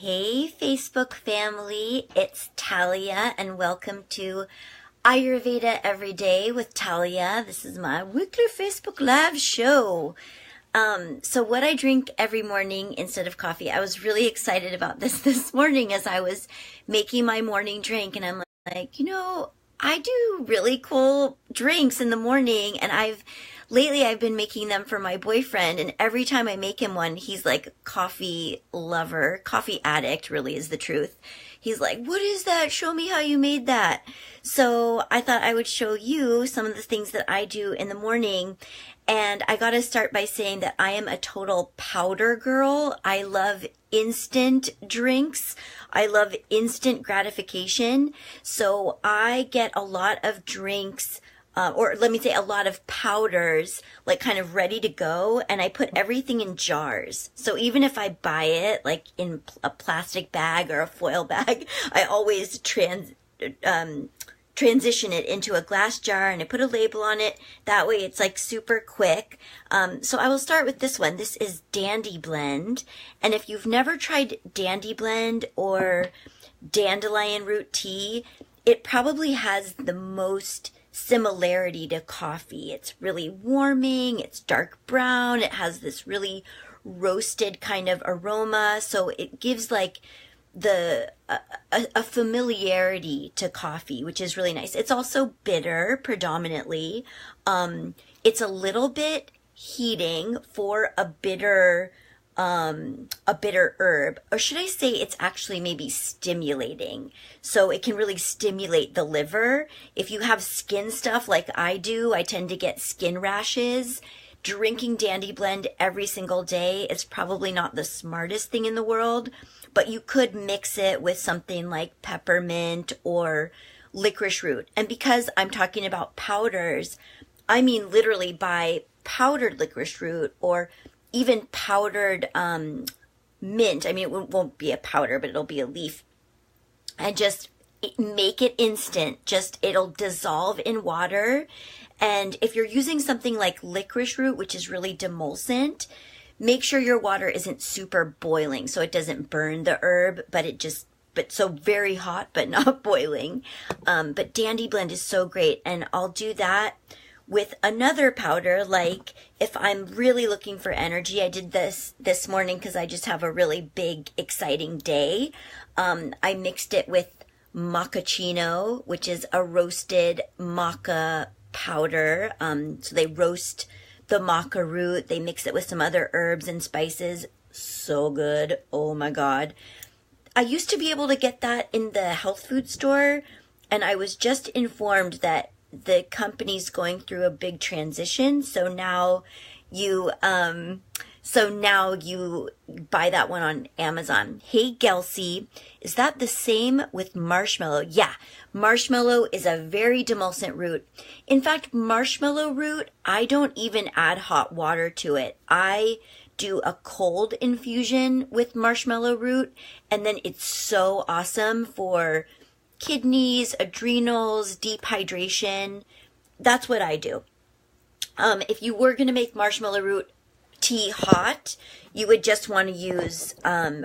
Hey, Facebook family, it's Talia, and welcome to Ayurveda Every Day with Talia. This is my weekly Facebook Live show. So what I drink every morning instead of coffee, I was really excited about this morning as I was making my morning drink, and I'm like, I do really cool drinks in the morning, and lately I've been making them for my boyfriend, and every time I make him one, he's like coffee lover, coffee addict really is the truth. He's like, "What is that? Show me how you made that." So I thought I would show you some of the things that I do in the morning. And I gotta start by saying that I am a total powder girl. I love instant drinks. I love instant gratification. So I get a lot of drinks, or let me say a lot of powders, like kind of ready to go. And I put everything in jars. So even if I buy it like in a plastic bag or a foil bag, I always transition it into a glass jar and I put a label on it. That way it's like super quick. So I will start with this one. This is Dandy Blend. And if you've never tried Dandy Blend or dandelion root tea, it probably has the most similarity to coffee. It's really warming. It's dark brown. It has this really roasted kind of aroma. So it gives like a familiarity to coffee, which is really nice. It's also bitter predominantly. It's a little bit heating for a bitter herb, or should I say it's actually maybe stimulating. So it can really stimulate the liver. If you have skin stuff like I do, I tend to get skin rashes. Drinking Dandy Blend every single day is probably not the smartest thing in the world, but you could mix it with something like peppermint or licorice root. And because I'm talking about powders, I mean literally buy powdered licorice root or even powdered mint. I mean, it won't be a powder, but it'll be a leaf. And just make it instant. It'll dissolve in water. And if you're using something like licorice root, which is really demulcent, make sure your water isn't super boiling so it doesn't burn the herb, but so very hot, but not boiling. But Dandy Blend is so great. And I'll do that with another powder. Like if I'm really looking for energy, I did this morning because I just have a really big, exciting day. I mixed it with maccachino, which is a roasted maca powder. So they roast the maca root, they mix it with some other herbs and spices. So good. Oh my God. I used to be able to get that in the health food store, and I was just informed that the company's going through a big transition. So now you buy that one on Amazon. Hey, Gelsey, is that the same with marshmallow? Yeah, marshmallow is a very demulcent root. In fact, marshmallow root, I don't even add hot water to it. I do a cold infusion with marshmallow root, and then it's so awesome for kidneys, adrenals, dehydration. That's what I do. If you were going to make marshmallow root tea hot, you would just want to use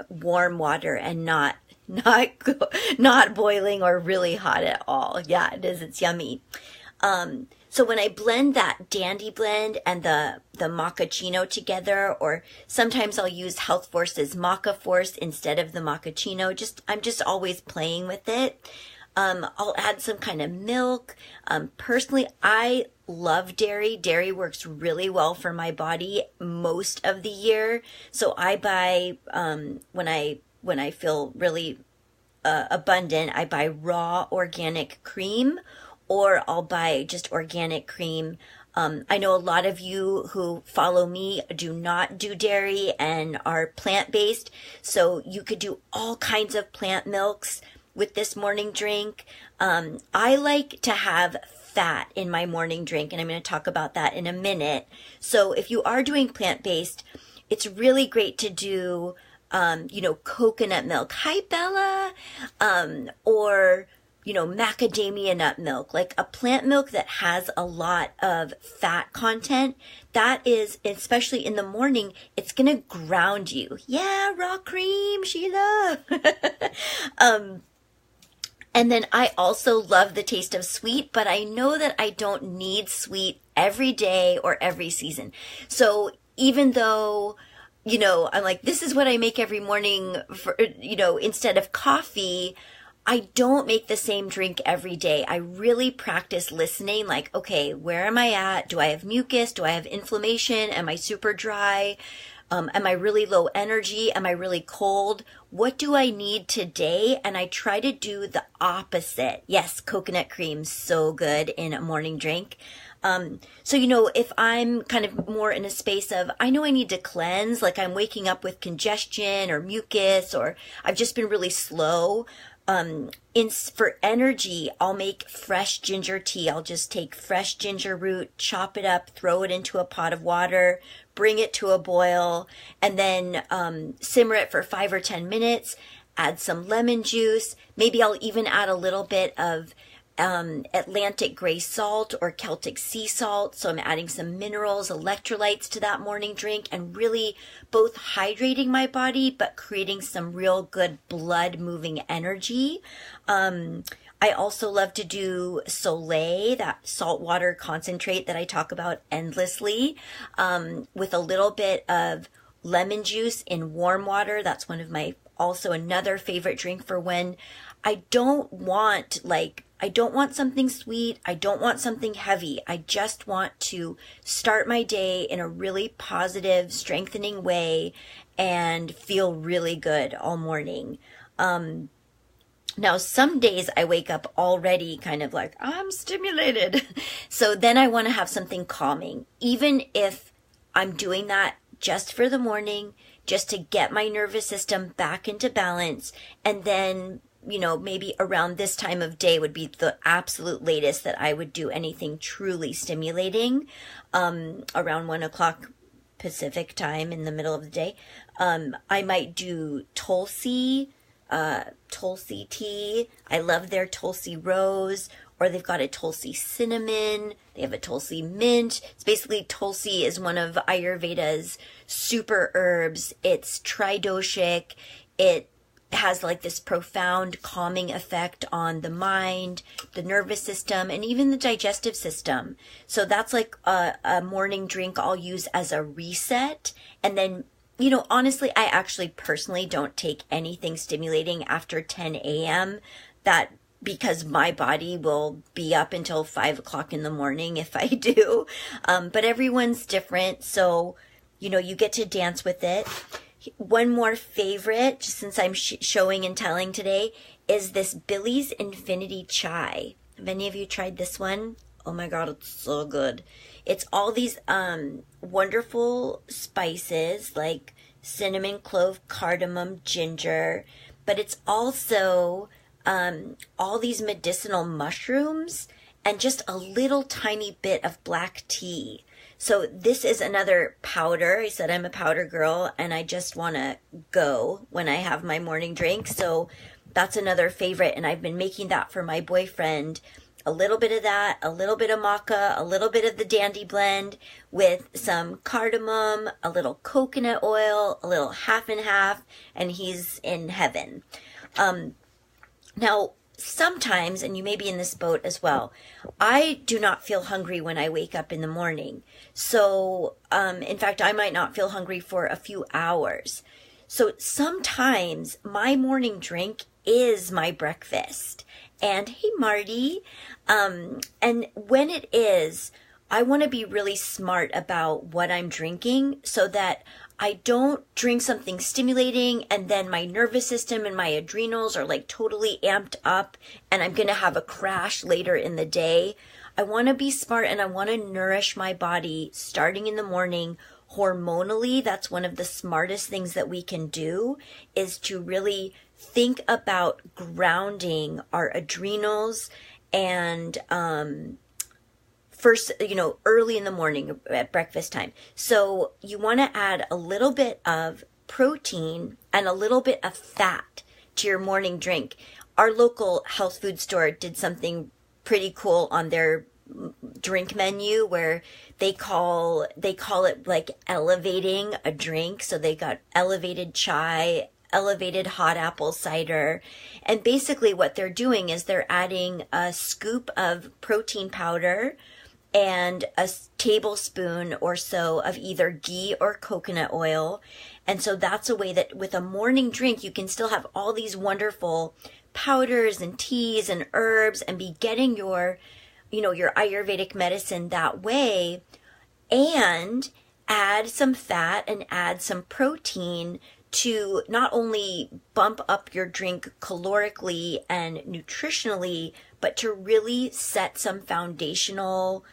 warm water and not boiling or really hot at all. Yeah, it is. It's yummy. So when I blend that Dandy Blend and the maccachino together, or sometimes I'll use Health Force's Maca Force instead of the maccachino. I'm just always playing with it. I'll add some kind of milk. Personally, I love dairy. Dairy works really well for my body most of the year. So I buy, when I feel really abundant, I buy raw organic cream, or I'll buy just organic cream. I know a lot of you who follow me do not do dairy and are plant-based. So you could do all kinds of plant milks with this morning drink. I like to have fat in my morning drink, and I'm going to talk about that in a minute. So if you are doing plant-based, it's really great to do, coconut milk. Hi, Bella. Or macadamia nut milk, like a plant milk that has a lot of fat content. That is, especially in the morning, it's going to ground you. Yeah, raw cream, Sheila. And then I also love the taste of sweet, but I know that I don't need sweet every day or every season. So even though, I'm like, this is what I make every morning for, instead of coffee, I don't make the same drink every day. I really practice listening, like, okay, where am I at? Do I have mucus? Do I have inflammation? Am I super dry? Am I really low energy? Am I really cold? What do I need today? And I try to do the opposite. Yes, coconut cream, so good in a morning drink. So, if I'm kind of more in a space of, I know I need to cleanse, like I'm waking up with congestion or mucus, or I've just been really slow. For energy, I'll make fresh ginger tea. I'll just take fresh ginger root, chop it up, throw it into a pot of water, bring it to a boil, and then simmer it for 5 or 10 minutes, add some lemon juice. Maybe I'll even add a little bit of Atlantic gray salt or Celtic sea salt. So I'm adding some minerals, electrolytes to that morning drink, and really both hydrating my body, but creating some real good blood moving energy. I also love to do Soleil, that saltwater concentrate that I talk about endlessly, with a little bit of lemon juice in warm water. That's one of my, also another favorite drink for when I don't want something sweet. I don't want something heavy. I just want to start my day in a really positive, strengthening way and feel really good all morning. Now, some days I wake up already kind of like, I'm stimulated. So then I want to have something calming, even if I'm doing that just for the morning, just to get my nervous system back into balance. And then, maybe around this time of day would be the absolute latest that I would do anything truly stimulating, around 1 o'clock Pacific time in the middle of the day. I might do Tulsi tea. I love their Tulsi rose, or they've got a Tulsi cinnamon. They have a Tulsi mint. It's basically, Tulsi is one of Ayurveda's super herbs. It's tridoshic. It has like this profound calming effect on the mind, the nervous system, and even the digestive system. So that's like a morning drink I'll use as a reset. And then, honestly, I actually personally don't take anything stimulating after 10 a.m. Because my body will be up until 5 o'clock in the morning if I do. But everyone's different. So, you get to dance with it. One more favorite, just since I'm showing and telling today, is this Billy's Infinity Chai. Have any of you tried this one? Oh my God, it's so good. It's all these wonderful spices like cinnamon, clove, cardamom, ginger, but it's also all these medicinal mushrooms and just a little tiny bit of black tea. So this is another powder. I said I'm a powder girl and I just want to go when I have my morning drink. So that's another favorite. And I've been making that for my boyfriend. A little bit of that, a little bit of maca, a little bit of the dandy blend with some cardamom, a little coconut oil, a little half and half, and he's in heaven. Now, sometimes, and you may be in this boat as well, I do not feel hungry when I wake up in the morning. So, in fact, I might not feel hungry for a few hours. So sometimes my morning drink is my breakfast. And hey, Marty. And when it is, I want to be really smart about what I'm drinking so that I don't drink something stimulating and then my nervous system and my adrenals are like totally amped up and I'm going to have a crash later in the day. I want to be smart and I want to nourish my body starting in the morning hormonally. That's one of the smartest things that we can do, is to really think about grounding our adrenals and first, early in the morning at breakfast time. So you want to add a little bit of protein and a little bit of fat to your morning drink. our local health food store did something pretty cool on their drink menu where they call it like elevating a drink. So they got elevated chai, elevated hot apple cider, and basically what they're doing is they're adding a scoop of protein powder and a tablespoon or so of either ghee or coconut oil. And so that's a way that with a morning drink, you can still have all these wonderful powders and teas and herbs and be getting your, your Ayurvedic medicine that way, and add some fat and add some protein to not only bump up your drink calorically and nutritionally, but to really set some foundational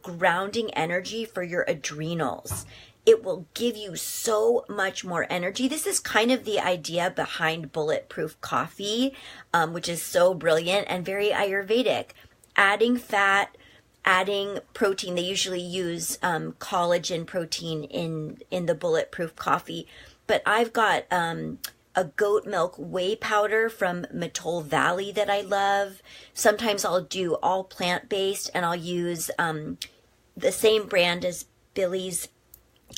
grounding energy for your adrenals. It will give you so much more energy. This is kind of the idea behind bulletproof coffee, which is so brilliant and very Ayurvedic. Adding fat, adding protein. They usually use collagen protein in the bulletproof coffee. But I've got a goat milk whey powder from Mattole Valley that I love. Sometimes I'll do all plant-based, and I'll use the same brand as Billy's.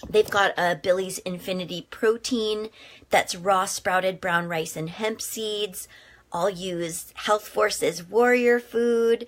They've got a Billy's Infinity Protein that's raw sprouted brown rice and hemp seeds. I'll use Health Force's Warrior Food.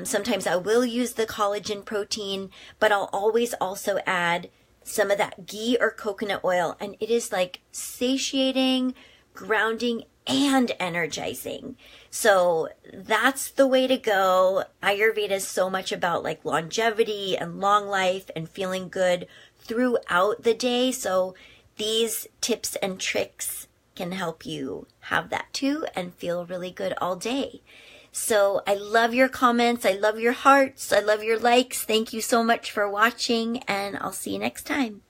Sometimes I will use the collagen protein, but I'll always also add some of that ghee or coconut oil, and it is like satiating, grounding, and energizing. So that's the way to go. Ayurveda is so much about like longevity and long life and feeling good throughout the day. So these tips and tricks can help you have that too and feel really good all day. So I love your comments. I love your hearts. I love your likes. Thank you so much for watching, and I'll see you next time.